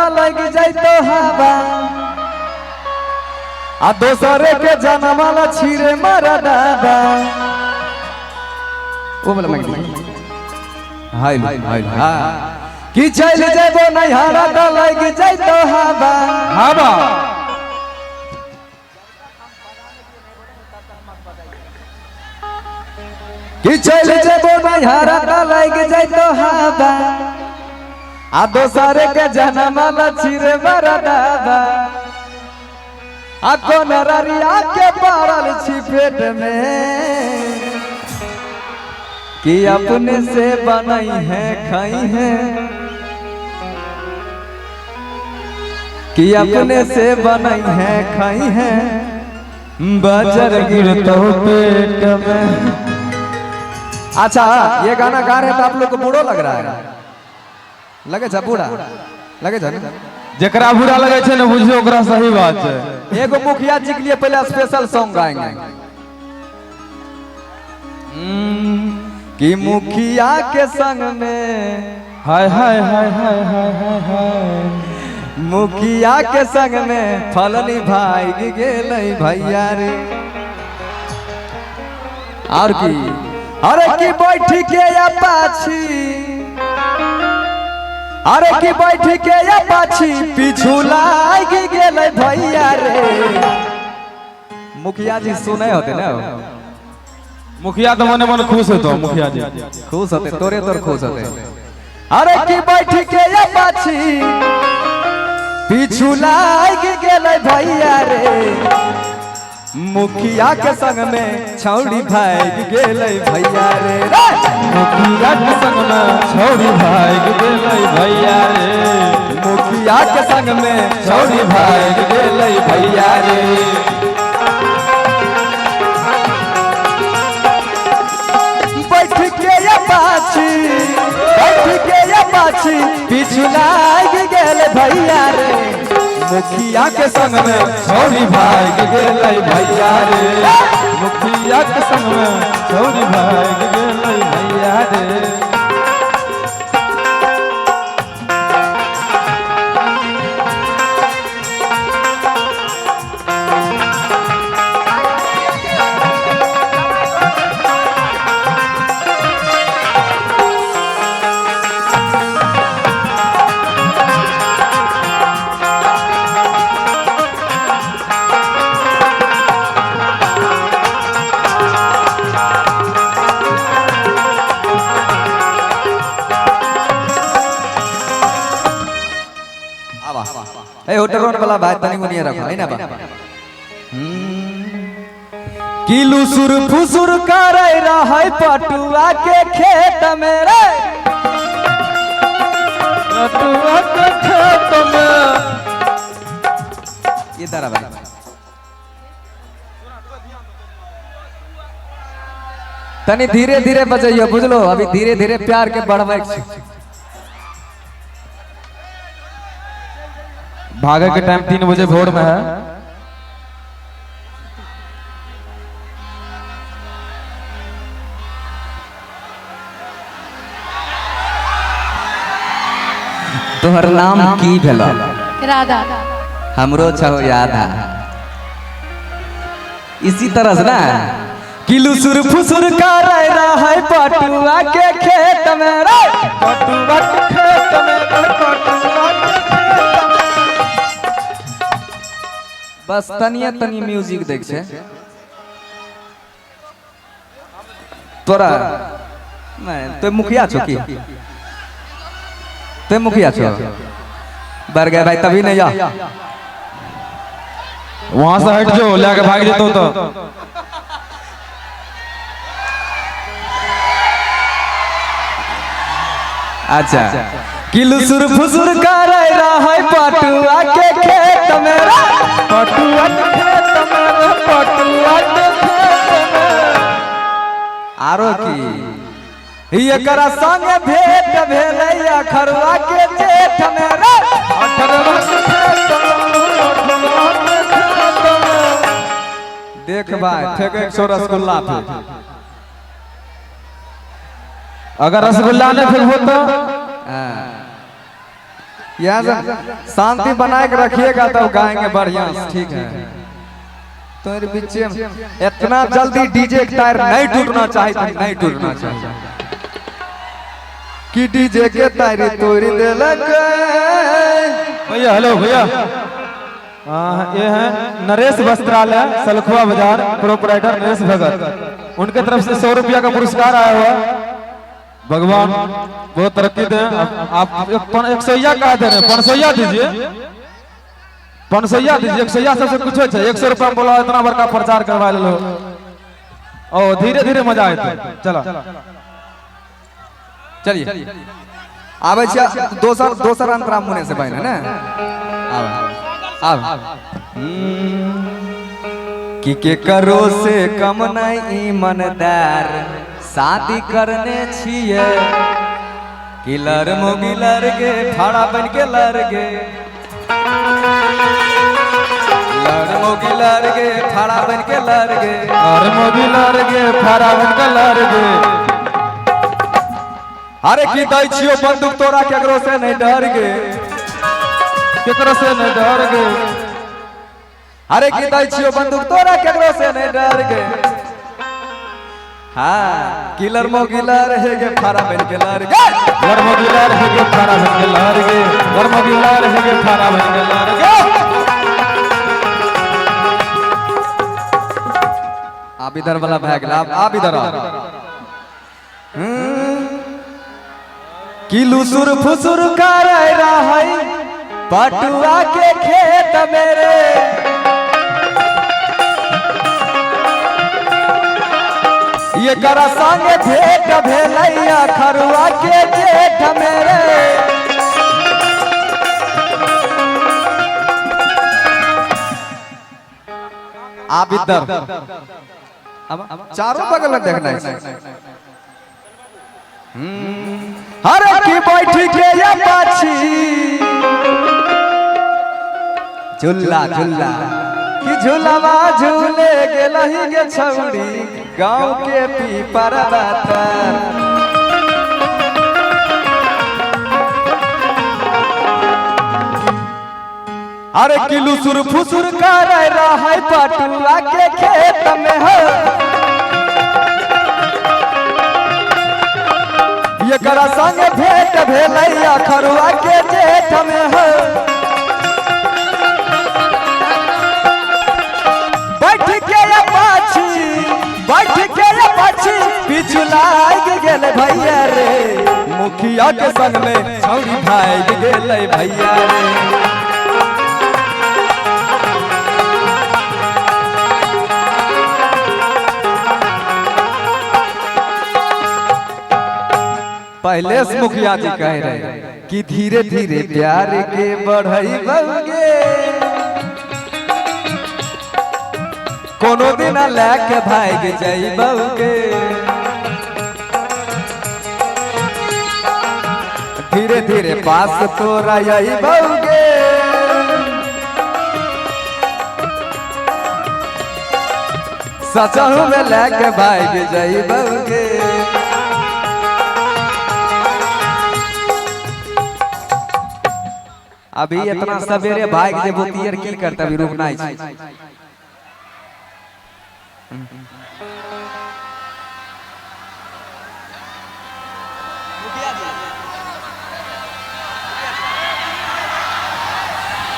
तो लग जाए तो हवा आ दोसरे के जनमाला छिरे मारा दादा ओ बोला मैं हाय हाय हां कि चल जेबो नैहरा तो लग जाए तो हवा हवा कि चल जेबो नैहरा तो लग जाए तो हवा आ दोसरे के जनमाला छिरे मारा दादा आ कोन ररिया के पड़ल छी पेट में कि अपने से बनाई है खाई है कि अपने से बनाई है खाई है बजर गिरतो पेट में। अच्छा ये गाना गा रहे तो आप लोग को बुरा लग रहा है लगे छ बुरा लगे छ जकरा बुरा लगे छे ना बुझियो ओकरा सही बात है। एगो मुखिया जी के लिए पहले स्पेशल सॉन्ग गाएंगे कि मुखिया के संग में हाय हाय हाय हाय हाय हाय हाय मुखिया के संग में फलनी भाई गेलै भैया रे और की अरे की बैठ के या पाछी अरे की बैठ के या पाछी पीछू लाग गेलै भैया रे। मुखिया जी सुने होते ना मुखिया तो मने मन खुश होतो मुखिया जी खुश होते तोरे तोर खुश होते अरे की बैठ के या पाछी पीछू लाग गेलै भैया रे मुखिया के संग में छौड़ी भाग गेलै भैया रे मुखिया के संग में छौड़ी भाग गेलै भैया रे मुखिया के संग में छौड़ी भाग गेलै भैया रे बैठ के या पाछी पीछू लाग गेलै भैया रे मुखिया के संग में छौड़ी भाग गेलै भैया रे मुखिया के संग में छौड़ी भाग गेलै भैया रे। ए होटल वाला भाई तनी मुनिया रखो है ना बा किलु सुर फुसुर करे रहै पटुआ के खेत में रे पटुआ के खेत में ये तारा भाई तनी धीरे धीरे बजाइयो बुझलो अभी धीरे धीरे प्यार के बढ़ावे भागे के टाइम 3 बजे भोर में है तोहर नाम की भेलो राधा हमरो छहो याद है इसी तरह से ना किलु सुर फुसुर करे रहै पटुआ के खेत में रे पटुआ के खेत में पटुआ के खेत में बस तनिया तनी म्यूजिक देख छे तोरा नहीं तो मुखिया छो की ते मुखिया छो बर गए भाई तभी नहीं जा वहां से हट जो लेके भाग जेतो तो अच्छा किलु सुर फुसुर करे रहै पटुआ के खेत में पटुआ के खेत में पटुआ के खेत में आरो की एकरा संग भेंट भेलै अखरवा के जेठ में रे अखरवा के खेत में देख भाई फेंके 100 रसगुल्ला पे अगर रसगुल्ला ने फेंकबो तो यहाँ से शांति बनाए के रखिएगा तब गाएंगे बढ़िया से, ठीक है। तो बीच इतना जल्दी डीजे का टायर नहीं टूटना चाहिए, नहीं टूटना चाहिए कि डीजे के टायर तोड़ देलक। भैया हेलो भैया, ये है नरेश वस्त्रालय सलखुआ बाजार, प्रोपराइटर नरेश भगत, उनके तरफ से 100 रुपया का पुरस्कार आया हुआ। भगवान बहुत तरक्की दें। आप 100 कहा दे रहे हैं, 500 दीजिए, 500 दीजिए, 100 सबसे कुछ हो 100 रुपया बोला, इतना बड़का प्रचार करवा लो। ओ धीरे धीरे मजा आए। चला चलिए आवे दोसर अंतरा मुने से बहन है ना। कि के करो से कम नहीं ईमानदार शादी करने छिए, कि लर मोगी लर गे भाड़ा बन के लर गे, लर मोगी लर गे भाड़ा बन के लर गे, लर मोगी लर गे भाड़ा बन के लर गे। अरे की दै छियो बंदूक तोरा केकरो से नहीं डर गे, केकरो से नहीं डर गे। अरे की दै छियो बंदूक तोरा केकरो से नहीं डर गे। हाँ किलर मो गिलर है गे फारा बन के लर गे, लर मो गिलर है गे फारा बन के लर गे, लर मो गिलर है गे फारा बन के लर गे। आप इधर वाला भाग ला, आप इधर आ। किलू सुर फुसुर कर रहा है पटुआ के खेत मेरे, ये करा संगे भेंट भेलैया खरुआ के जेठ मेरे। आप इधर अब चारों बगल में देखना है। हर की बैठी के या पाछी झुल्ला झुल्ला कि झुलवा झूले गेलही गे छौड़ी गांव के पीपर बातर। अरे किलू सुर फुसुर कर रहा है पटुआ के खेत में हो, ये करा संग भेंट भेलैया खरुआ के जेठ में हो। बैठ के पाछी पीछू लाग गेल भैया रे, मुखिया के संग में छौड़ी भाग गेल भैया रे। पहले से मुखिया जी कह रहे कि धीरे धीरे प्यार के बढ़ई बउगे, कोनो दिन लेके भाग जाई बउगे। धीरे धीरे पास तोरा आई बउगे, सचहु में लेके भाग जाई बउगे। अभी इतना सवेरे भाग जे बोतियर की करता भी रुकना है।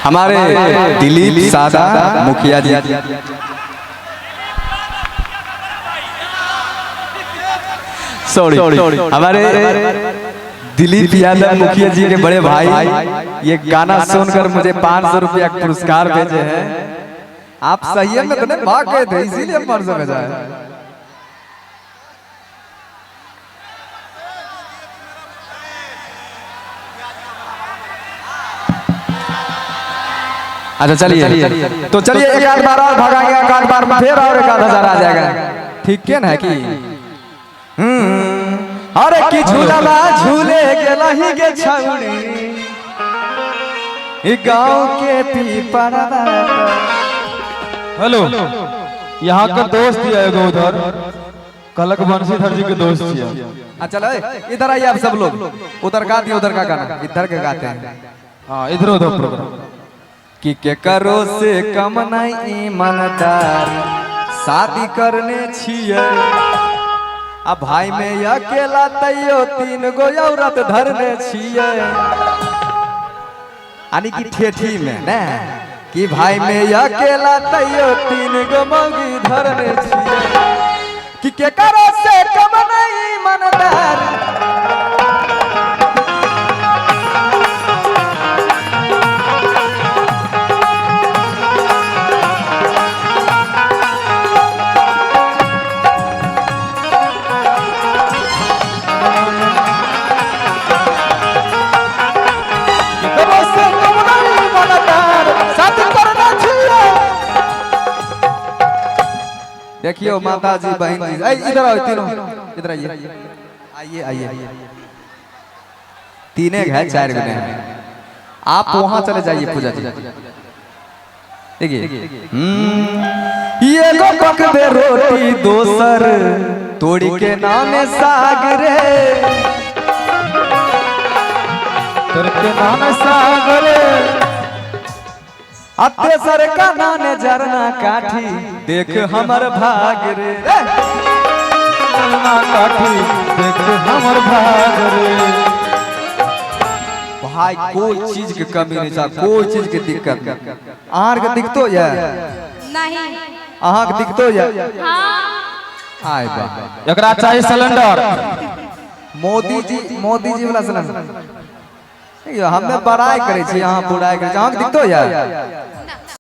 हमारे दिलीप सादा मुखिया जी, सॉरी हमारे दिलीप यादव मुखिया जी के बड़े भाई ये गाना सुनकर मुझे 500 रुपया पुरस्कार भेजे हैं। आप सही में तो नहीं भाग गए थे इसीलिए 500 भेजा है। अच्छा चलिए तो चलिए एक आध बार और भागाएंगे, एक आध बार में फिर और 1000 आ जाएगा, ठीक है ना कि। अरे की झूलवा झूले गेलही गे छौड़ी गांव के पीपर। हेलो, यहाँ का दोस्त ही है उधर, कलक बंशीधर जी के दोस्त ही है। चलो इधर आइए आप सब लोग, उधर गा दिए, उधर का गाना इधर के गाते हैं। हाँ इधर उधर प्रोग्राम कि केकरो से कम नहीं ईमानदार शादी करने छिए आ भाई में अकेला तैयो 3 गो औरत धरने छिए यानी कि ठेठी में ना कि भाई में अकेला तैयो 3 गो मौगी धरने छिए कि केकरो से कम नहीं ईमानदार देखियो माता जी बहन जी इधर आओ तीनों इधर आइए आइए आइए 3 है 4 गुने आप वहां चले जाइए पूजा जी देखिए ये गो पक दे रोटी दोसर तोड़ी के नामे साग रे तोड़ के नाम सागर अत्यासर का नाने जरना काठी देख हमर भाग रे ना काठी देख हमर भाग रे भाई कोई चीज के कमी नहीं था कोई चीज के दिक्कत नहीं आहार के दिक्कतो या नहीं आहार के दिक्कतो या हाँ आय बा एकरा चाहिए सिलेंडर मोदी जी वाला सिलेंडर हमें बड़ाई करे छी यहाँ बुराई करे छी अहाँ के दिक्कतो या